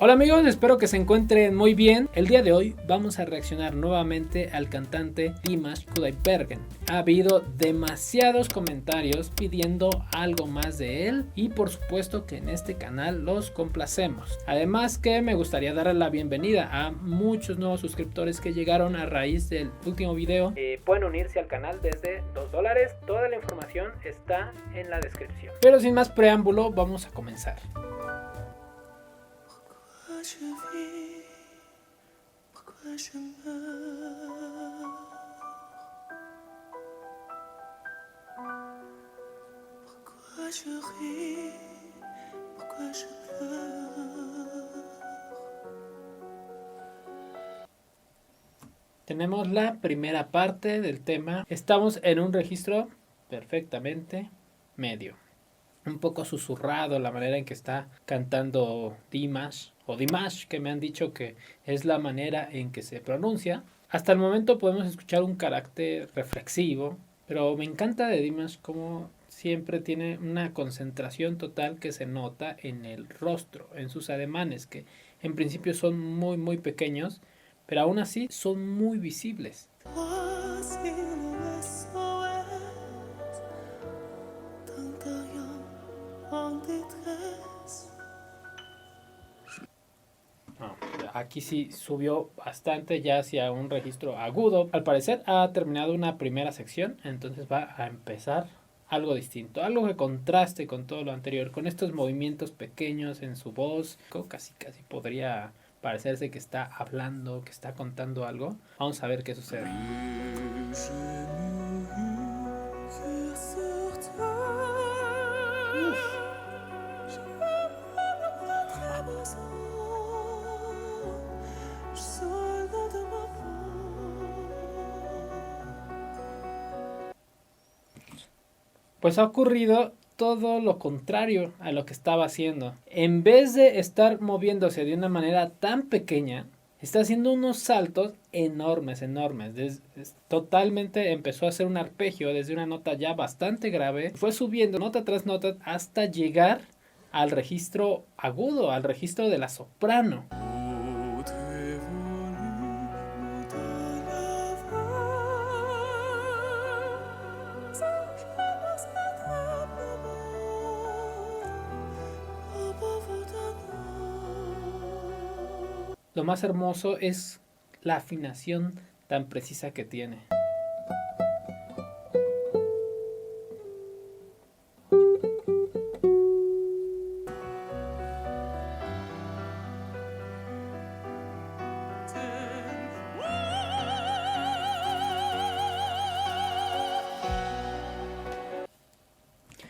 Hola amigos, espero que se encuentren muy bien. El día de hoy vamos a reaccionar nuevamente al cantante Dimash Kudaibergen. Ha habido demasiados comentarios pidiendo algo más de él y por supuesto que en este canal los complacemos. Además que me gustaría darle la bienvenida a muchos nuevos suscriptores que llegaron a raíz del último video. Pueden unirse al canal desde $2. Toda la información está en la descripción. Pero sin más preámbulo, vamos a comenzar. Je vis, pourquoi je meurs, pourquoi je ris, pourquoi je pleure. Tenemos la primera parte del tema. Estamos en un registro perfectamente medio. Un poco susurrado la manera en que está cantando Dimash, o Dimash, que me han dicho que es la manera en que se pronuncia. Hasta el momento podemos escuchar un carácter reflexivo, pero me encanta de Dimash como siempre tiene una concentración total que se nota en el rostro, en sus ademanes, que en principio son muy pequeños, pero aún así son muy visibles. Aquí sí subió bastante ya hacia un registro agudo. Al parecer ha terminado una primera sección, entonces va a empezar algo distinto, algo que contraste con todo lo anterior, con estos movimientos pequeños en su voz. Casi podría parecerse que está hablando, que está contando algo. Vamos a ver qué sucede. Pues ha ocurrido todo lo contrario a lo que estaba haciendo. En vez de estar moviéndose de una manera tan pequeña, está haciendo unos saltos enormes. Totalmente empezó a hacer un arpegio desde una nota ya bastante grave. Fue subiendo nota tras nota hasta llegar al registro agudo, al registro de la soprano. Lo más hermoso es la afinación tan precisa que tiene.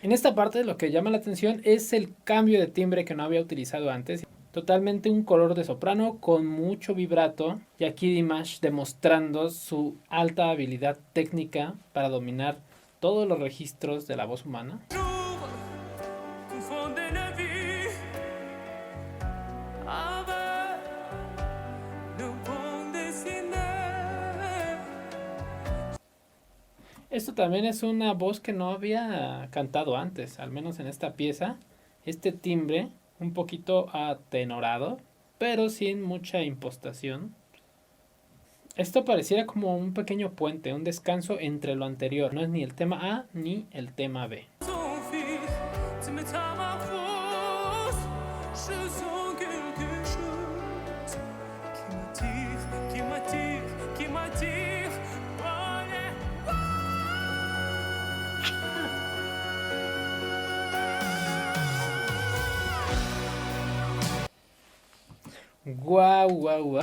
En esta parte lo que llama la atención es el cambio de timbre que no había utilizado antes. Totalmente un color de soprano con mucho vibrato, y aquí Dimash demostrando su alta habilidad técnica para dominar todos los registros de la voz humana. Esto también es una voz que no había cantado antes, al menos en esta pieza. Este timbre un poquito atenorado, pero sin mucha impostación. Esto pareciera como un pequeño puente, un descanso entre lo anterior. No es ni el tema A ni el tema B. Guau.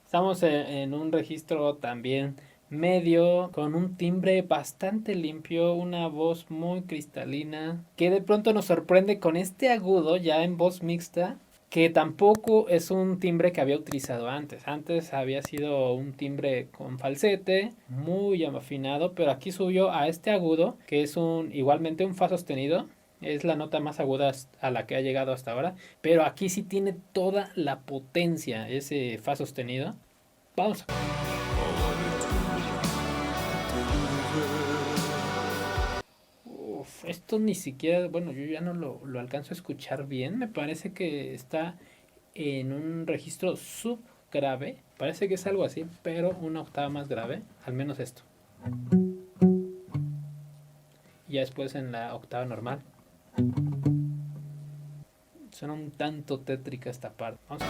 Estamos en un registro también medio, con un timbre bastante limpio, una voz muy cristalina, que de pronto nos sorprende con este agudo ya en voz mixta, que tampoco es un timbre que había utilizado antes. Antes había sido un timbre con falsete, muy afinado, pero aquí subió a este agudo, que es igualmente un fa sostenido. Es la nota más aguda a la que ha llegado hasta ahora, pero aquí sí tiene toda la potencia ese fa sostenido. Vamos. Esto ni siquiera, bueno, yo ya no lo alcanzo a escuchar bien. Me parece que está en un registro subgrave. Parece que es algo así, pero una octava más grave, al menos esto. Y ya después en la octava normal. Suena un tanto tétrica esta parte. Vamos a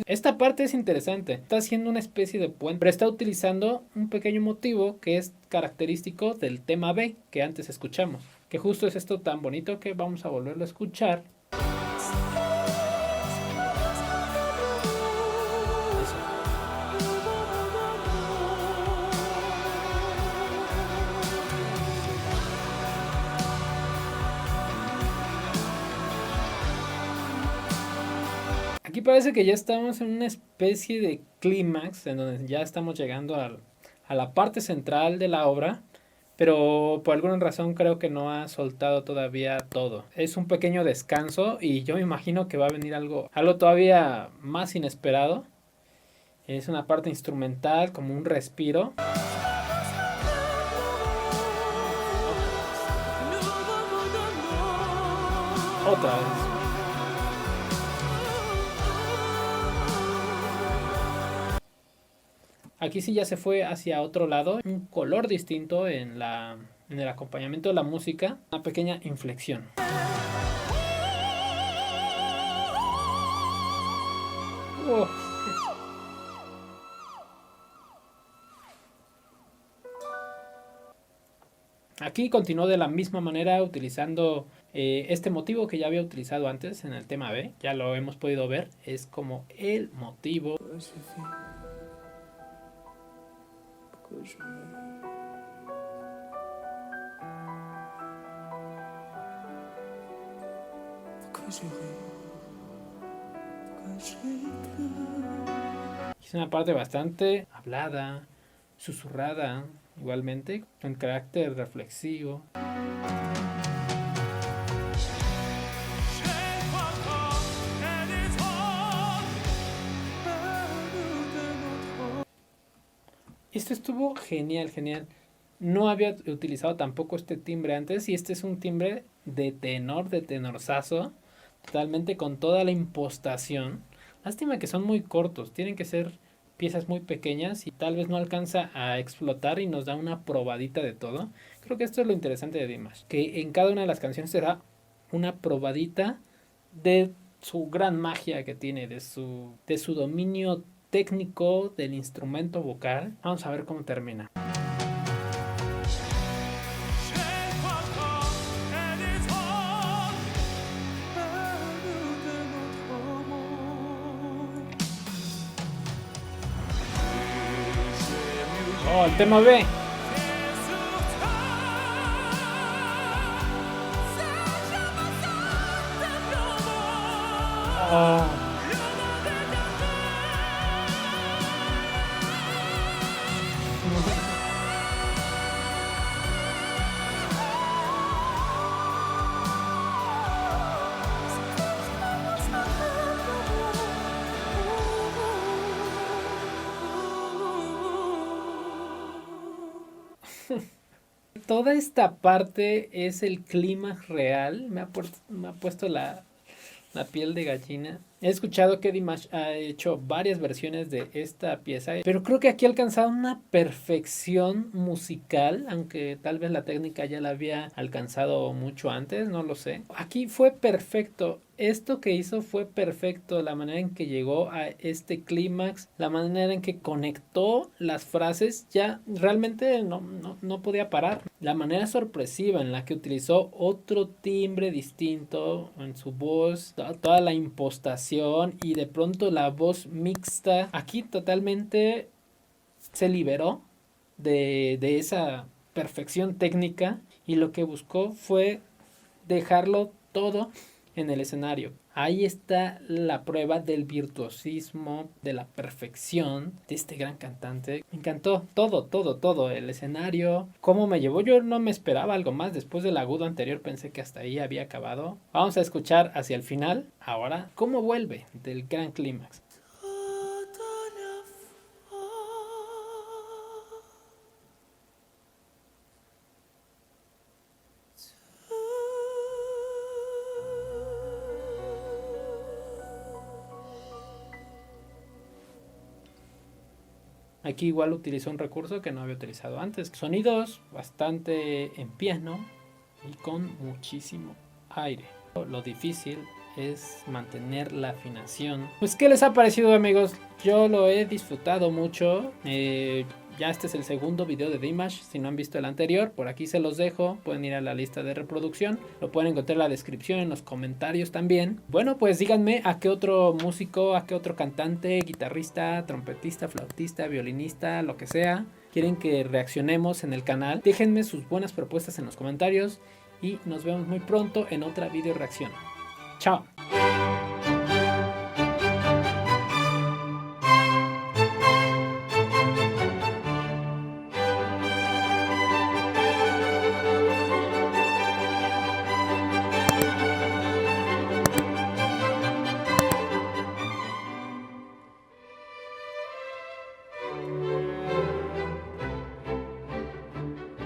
Esta parte es interesante. Está haciendo una especie de puente, pero está utilizando un pequeño motivo que es característico del tema B que antes escuchamos. Que justo es esto tan bonito que vamos a volverlo a escuchar. Eso. Aquí parece que ya estamos en una especie de clímax, en donde ya estamos llegando a la parte central de la obra, pero por alguna razón creo que no ha soltado todavía todo. Es un pequeño descanso y yo me imagino que va a venir algo todavía más inesperado. Es una parte instrumental, como un respiro. Otra vez. Aquí sí ya se fue hacia otro lado, un color distinto en el acompañamiento de la música, una pequeña inflexión. Oh. Aquí continuó de la misma manera utilizando este motivo que ya había utilizado antes en el tema B, ya lo hemos podido ver, es como el motivo. Es una parte bastante hablada, susurrada, igualmente, con carácter reflexivo. Esto estuvo genial, genial. No había utilizado tampoco este timbre antes y este es un timbre de tenorzazo, totalmente con toda la impostación. Lástima que son muy cortos, tienen que ser piezas muy pequeñas y tal vez no alcanza a explotar y nos da una probadita de todo. Creo que esto es lo interesante de Dimash, que en cada una de las canciones te da una probadita de su gran magia que tiene, de su dominio técnico del instrumento vocal. Vamos a ver cómo termina. Oh, el tema B. Oh. Toda esta parte es el clima real. Me ha puesto la piel de gallina. He escuchado que Dimash ha hecho varias versiones de esta pieza, pero creo que aquí ha alcanzado una perfección musical, aunque tal vez la técnica ya la había alcanzado mucho antes, no lo sé. Aquí fue perfecto. Esto que hizo fue perfecto, la manera en que llegó a este clímax, la manera en que conectó las frases, ya realmente no podía parar. La manera sorpresiva en la que utilizó otro timbre distinto en su voz, toda la impostación y de pronto la voz mixta, aquí totalmente se liberó de esa perfección técnica y lo que buscó fue dejarlo todo en el escenario. Ahí está la prueba del virtuosismo, de la perfección de este gran cantante. Me encantó todo, el escenario, cómo me llevó. Yo no me esperaba algo más. Después del agudo anterior pensé que hasta ahí había acabado. Vamos a escuchar hacia el final, ahora, cómo vuelve del gran clímax. Toda la Aquí igual utilizó un recurso que no había utilizado antes. Sonidos bastante en piano y con muchísimo aire. Lo difícil es mantener la afinación. Pues, ¿qué les ha parecido, amigos? Yo lo he disfrutado mucho. Ya este es el segundo video de Dimash. Si no han visto el anterior, por aquí se los dejo. Pueden ir a la lista de reproducción. Lo pueden encontrar en la descripción, en los comentarios también. Bueno, pues díganme a qué otro músico, a qué otro cantante, guitarrista, trompetista, flautista, violinista, lo que sea, quieren que reaccionemos en el canal. Déjenme sus buenas propuestas en los comentarios. Y nos vemos muy pronto en otra video reacción. Chao.